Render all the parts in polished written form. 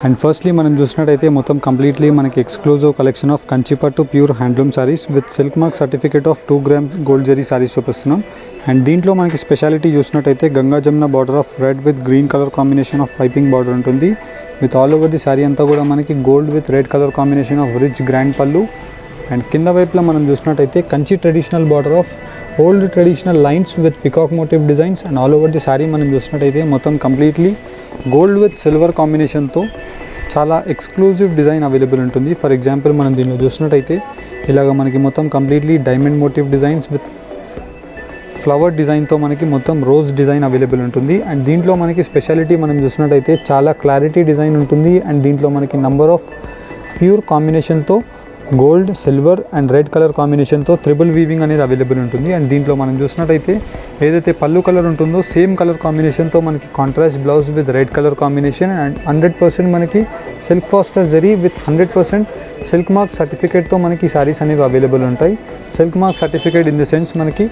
And firstly మనం చూసినట్టయితే మొత్తం కంప్లీట్లీ మనకి exclusive collection of Kanchipattu pure handloom sarees with silk mark certificate of 2 grams gold zari sarees చూపిస్తున్నాం. And దీంట్లో మనకి స్పెషాలిటీ చూసినట్టయితే Ganga Jamuna border of red with green colour combination of piping border ఉంటుంది. With all over the saree అంతా కూడా మనకి gold with red colour combination of rich grand pallu. And కింద వైపులో మనం చూసినట్టయితే Kanchi traditional border of old traditional lines with peacock motif designs. And all over the sorry మనం చూసినట్టయితే మొత్తం కంప్లీట్లీ గోల్డ్ విత్ సిల్వర్ కాంబినేషన్తో చాలా ఎక్స్క్లూజివ్ డిజైన్ అవైలబుల్ ఉంటుంది. ఫర్ ఎగ్జాంపుల్ మనం దీనిలో చూసినట్టయితే ఇలాగ మనకి మొత్తం completely diamond motive designs with flower డిజైన్తో మనకి మొత్తం రోజ్ డిజైన్ అవైలబుల్ ఉంటుంది. అండ్ దీంట్లో మనకి స్పెషాలిటీ మనం చూసినట్టయితే చాలా క్లారిటీ డిజైన్ ఉంటుంది. అండ్ దీంట్లో మనకి నంబర్ ఆఫ్ ప్యూర్ కాంబినేషన్తో gold silver and red colour కాంబినేషన్తో త్రిబుల్ వీవింగ్ అనేది అవైలబుల్ ఉంటుంది. అండ్ దీంట్లో మనం చూసినట్టయితే ఏదైతే పళ్ళు కలర్ ఉంటుందో సేమ్ కలర్ కాంబినేషన్తో మనకి contrast blouse with red colour combination and 100% మనకి silk faster zari with 100% silk mark సర్టిఫికేట్తో మనకి శారీస్ అనేవి అవైలబుల్ ఉంటాయి. Silk mark certificate in the sense మనకి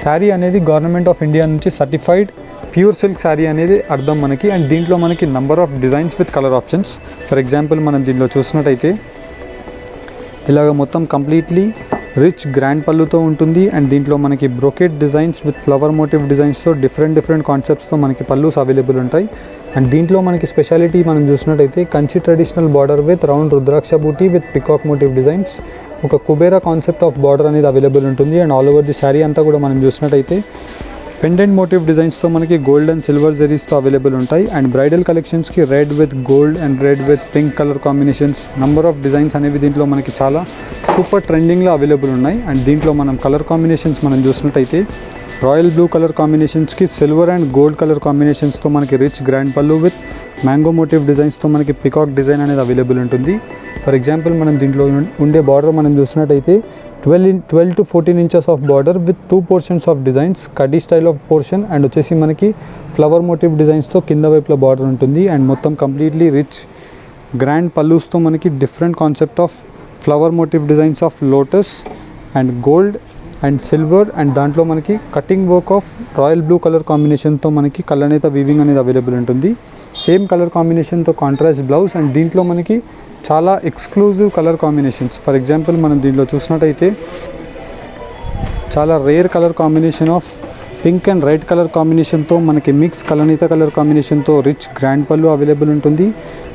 శారీ అనేది గవర్నమెంట్ ఆఫ్ ఇండియా నుంచి సర్టిఫైడ్ ప్యూర్ సిల్క్ శారీ అనేది అర్థం మనకి. అండ్ దీంట్లో మనకి number of designs with colour options. For example మనం దీనిలో చూసినట్టయితే ఇలాగ మొత్తం కంప్లీట్లీ రిచ్ గ్రాండ్ పళ్ళుతో ఉంటుంది. అండ్ దీంట్లో మనకి brocade designs with flower motif డిజైన్స్తో డిఫరెంట్ కాన్సెప్ట్స్తో మనకి పళ్ళుస్ అవైలబుల్ ఉంటాయి. అండ్ దీంట్లో మనకి స్పెషాలిటీ మనం చూసినట్టయితే Kanchi traditional border with round rudraksha buti with peacock motif designs, ఒక కుబేరా కాన్సెప్ట్ ఆఫ్ బార్డర్ అనేది అవైలబుల్ ఉంటుంది. And all over the saree అంతా కూడా మనం చూసినట్టయితే పెండెంట్ మోటివ్ డిజైన్స్తో మనకి గోల్డ్ అండ్ సిల్వర్ జరీస్తో అవైలబుల్ ఉంటాయి. అండ్ బ్రైడల్ కలెక్షన్స్కి red with gold and red with pink colour combinations number of designs అనేవి దీంట్లో మనకి చాలా సూపర్ ట్రెండింగ్లో అవైలబుల్ ఉన్నాయి. అండ్ దీంట్లో మనం కలర్ కాంబినేషన్స్ మనం చూసినట్టయితే రాయల్ బ్లూ కలర్ కాంబినేషన్స్కి సిల్వర్ అండ్ గోల్డ్ కలర్ కాంబినేషన్స్తో మనకి rich grand pallu with mango motif డిజైన్స్తో మనకి పికాక్ డిజైన్ అనేది అవైలబుల్ ఉంటుంది. ఫర్ ఎగ్జాంపుల్ మనం దీంట్లో ఉండే బార్డర్ మనం చూసినట్టయితే 12 to 14 inches of border with 2 portions of designs, కడ్డీ స్టైల్ ఆఫ్ పోర్షన్ అండ్ వచ్చేసి మనకి ఫ్లవర్ మోటివ్ డిజైన్స్తో కింద వైపులో బార్డర్ ఉంటుంది. అండ్ మొత్తం కంప్లీట్లీ రిచ్ గ్రాండ్ పల్లూస్తో మనకి different concept of flower motive designs of lotus and gold and silver and దాంట్లో మనకి cutting work of royal blue colour కాంబినేషన్తో మనకి కళ్ళనేత వీవింగ్ అనేది అవైలబుల్ ఉంటుంది. సేమ్ కలర్ కాంబినేషన్తో కాంట్రాస్ట్ బ్లౌజ్. అండ్ దీంట్లో మనకి చాలా exclusive colour combinations. For example మనం దీంట్లో చూసినట్టయితే చాలా rare colour combination of pink and red colour కాంబినేషన్తో మనకి మిక్స్ కలనీత కలర్ కాంబినేషన్తో రిచ్ గ్రాండ్ పళ్ళు అవైలబుల్ ఉంటుంది.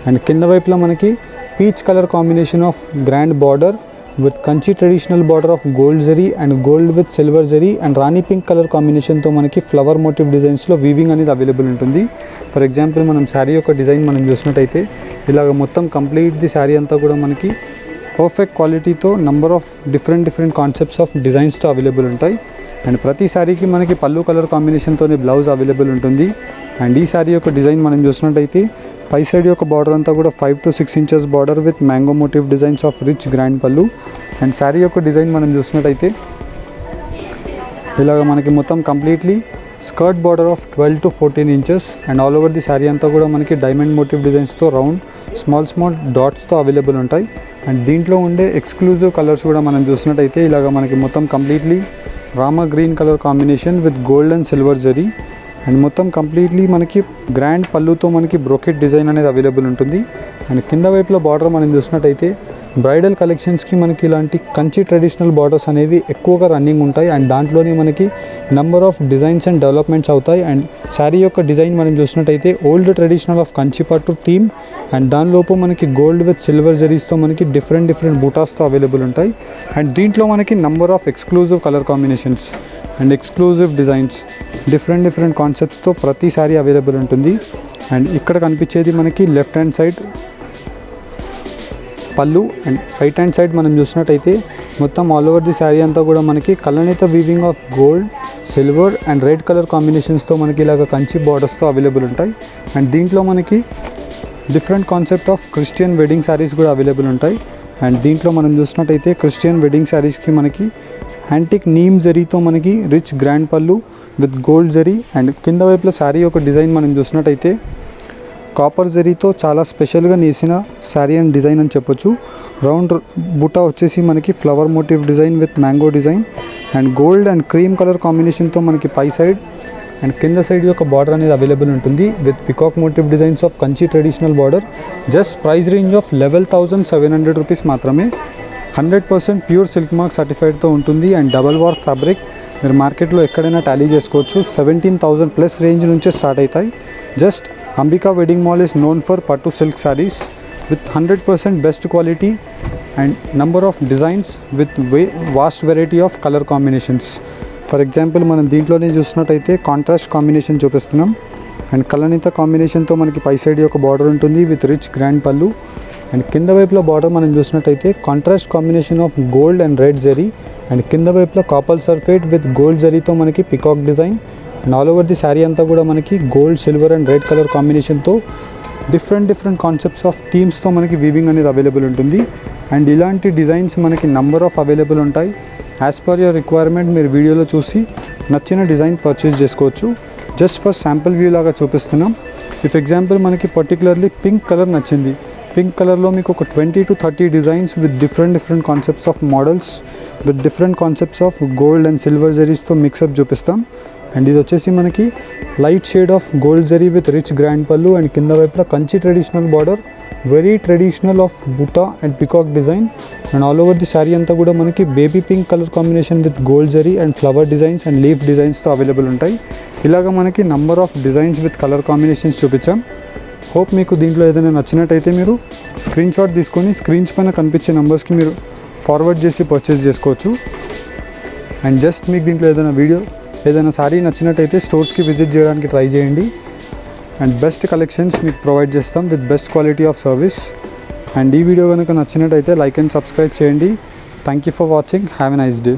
అండ్ కింద వైపులో మనకి peach colour combination of grand border with Kanchi traditional border of gold zari and gold with silver zari and Rani pink colour కాంబినేషన్తో మనకి flower motive డిజైన్స్లో weaving అనేది అవైలబుల్ ఉంటుంది. ఫర్ ఎగ్జాంపుల్ మనం శారీ యొక్క డిజైన్ మనం చూసినట్టయితే ఇలాగ మొత్తం కంప్లీట్ ది శారీ అంతా కూడా మనకి పర్ఫెక్ట్ క్వాలిటీతో number of different concepts of డిజైన్స్తో అవైలబుల్ ఉంటాయి. అండ్ ప్రతి శారీకి మనకి పళ్ళు కలర్ కాంబినేషన్తోనే బ్లౌజ్ అవైలబుల్ ఉంటుంది. అండ్ ఈ శారీ యొక్క డిజైన్ మనం చూసినట్టయితే పై సైడ్ యొక్క బార్డర్ అంతా కూడా 5 to 6 inches border with mango motif designs of rich grand pallu. And saree యొక్క డిజైన్ మనం చూసినట్టయితే ఇలాగ మనకి మొత్తం completely skirt border of 12 to 14 inches and all over the saree అంతా కూడా మనకి డైమండ్ మోటివ్ డిజైన్స్తో రౌండ్ స్మాల్ డాట్స్తో అవైలబుల్ ఉంటాయి. అండ్ దీంట్లో ఉండే ఎక్స్క్లూజివ్ కలర్స్ కూడా మనం చూసినట్టయితే ఇలాగ మనకి మొత్తం completely Rama green colour combination with gold and silver zari and మొత్తం కంప్లీట్లీ మనకి గ్రాండ్ పళ్ళుతో మనకి బ్రోకెట్ డిజైన్ అనేది అవైలబుల్ ఉంటుంది. అండ్ కింద వైపులో బార్డర్ మనం చూసినట్టయితే బ్రైడల్ కలెక్షన్స్కి మనకి ఇలాంటి కంచి ట్రెడిషనల్ బార్డర్స్ అనేవి ఎక్కువగా రన్నింగ్ ఉంటాయి. అండ్ దాంట్లోనే మనకి number of designs and developments అవుతాయి. అండ్ శారీ యొక్క డిజైన్ మనం చూసినట్టయితే ఓల్డ్ ట్రెడిషనల్ ఆఫ్ కంచి పట్టు థీమ్ అండ్ దానిలోపు మనకి గోల్డ్ విత్ సిల్వర్ జరీస్తో మనకి డిఫరెంట్ బూటాస్తో అవైలబుల్ ఉంటాయి. అండ్ దీంట్లో మనకి number of exclusive colour combinations and exclusive designs different కాన్సెప్ట్స్తో ప్రతి శారీ అవైలబుల్ ఉంటుంది. అండ్ ఇక్కడ కనిపించేది మనకి left hand side pallu and right hand side మనం చూసినట్టయితే మొత్తం ఆల్ ఓవర్ ది శారీ అంతా కూడా మనకి కలనేత weaving of gold silver and red colour కాంబినేషన్స్తో మనకి ఇలాగ కంచి బార్డర్స్తో అవైలబుల్ ఉంటాయి. అండ్ దీంట్లో మనకి different concept of Christian wedding sarees కూడా అవైలబుల్ ఉంటాయి. అండ్ దీంట్లో మనం చూసినట్టయితే క్రిస్టియన్ వెడ్డింగ్ శారీస్కి మనకి యాంటిక్ నీమ్ జరీతో మనకి rich grand pallu with gold zari and కింద వైపులో శారీ యొక్క డిజైన్ మనం చూసినట్టయితే కాపర్ జరీతో చాలా స్పెషల్గా నేసిన శారీ అండ్ డిజైన్ అని చెప్పొచ్చు. రౌండ్ బుటా వచ్చేసి మనకి flower motif design with mango design and gold and cream colour కాంబినేషన్తో మనకి పై సైడ్ అండ్ కింద సైడ్ యొక్క బార్డర్ అనేది అవైలబుల్ ఉంటుంది with peacock motif designs of Kanchi traditional border. Just price range of 11,700 rupees మాత్రమే. 100% ప్యూర్ సిల్క్ మార్క్ సర్టిఫైడ్తో ఉంటుంది and double war fabric. మీరు మార్కెట్లో ఎక్కడైనా టాలీ చేసుకోవచ్చు. 17,000 ప్లస్ రేంజ్ నుంచే స్టార్ట్ అవుతాయి. Just Ambika wedding mall is known for pattu silk sarees with 100% best quality and number of designs with vast variety of colour combinations. For example మనం దీంట్లోనే చూసినట్టయితే contrast combination చూపిస్తున్నాం అండ్ కలనీత కాంబినేషన్తో మనకి పై సైడ్ యొక్క బార్డర్ ఉంటుంది with rich grand pallu. And కింద వైపులో బార్డర్ మనం చూసినట్టయితే contrast combination of gold and red zari and కింద వైపులో కాపర్ సర్ఫేట్ విత్ గోల్డ్ జరీతో మనకి peacock design and all over the saree అంతా కూడా మనకి gold, silver and red colour కాంబినేషన్తో డిఫరెంట్ కాన్సెప్ట్స్ ఆఫ్ థీమ్స్తో మనకి వీవింగ్ అనేది అవైలబుల్ ఉంటుంది. అండ్ ఇలాంటి డిజైన్స్ మనకి నంబర్ ఆఫ్ అవైలబుల్ ఉంటాయి. యాజ్ పర్ యువర్ రిక్వైర్మెంట్ మీరు వీడియోలో చూసి నచ్చిన డిజైన్ పర్చేస్ చేసుకోవచ్చు. జస్ట్ ఫర్ శాంపుల్ వ్యూ లాగా చూపిస్తున్నాం. ఇఫ్ ఎగ్జాంపుల్ మనకి పర్టికులర్లీ పింక్ కలర్ నచ్చింది, పింక్ కలర్లో మీకు ఒక 20 to 30 designs with different concepts of models with different concepts of gold and silver జరీస్తో మిక్సప్ చూపిస్తాం. అండ్ ఇది వచ్చేసి మనకి light shade of gold zari with rich grand pallu and కింద వైపులో Kanchi traditional border, very traditional of buta and peacock design and all over the saree అంతా కూడా మనకి baby pink colour combination with gold zari and flower designs and leaf డిజైన్స్తో available ఉంటాయి. ఇలాగ మనకి number of designs with colour combinations చూపించాం. Hope మీకు దీంట్లో ఏదైనా నచ్చినట్టయితే మీరు స్క్రీన్ షాట్ తీసుకొని స్క్రీన్స్ పైన కనిపించే నెంబర్స్కి మీరు ఫార్వర్డ్ చేసి పర్చేస్ చేసుకోవచ్చు. అండ్ జస్ట్ మీకు దీంట్లో ఏదైనా సారీ నచ్చినట్టయితే స్టోర్స్కి విజిట్ చేయడానికి ట్రై చేయండి. అండ్ బెస్ట్ కలెక్షన్స్ మీకు ప్రొవైడ్ చేస్తాం with best quality of service. And ఈ వీడియో కనుక నచ్చినట్టయితే లైక్ అండ్ సబ్స్క్రైబ్ చేయండి. Thank you for watching. Have a nice day.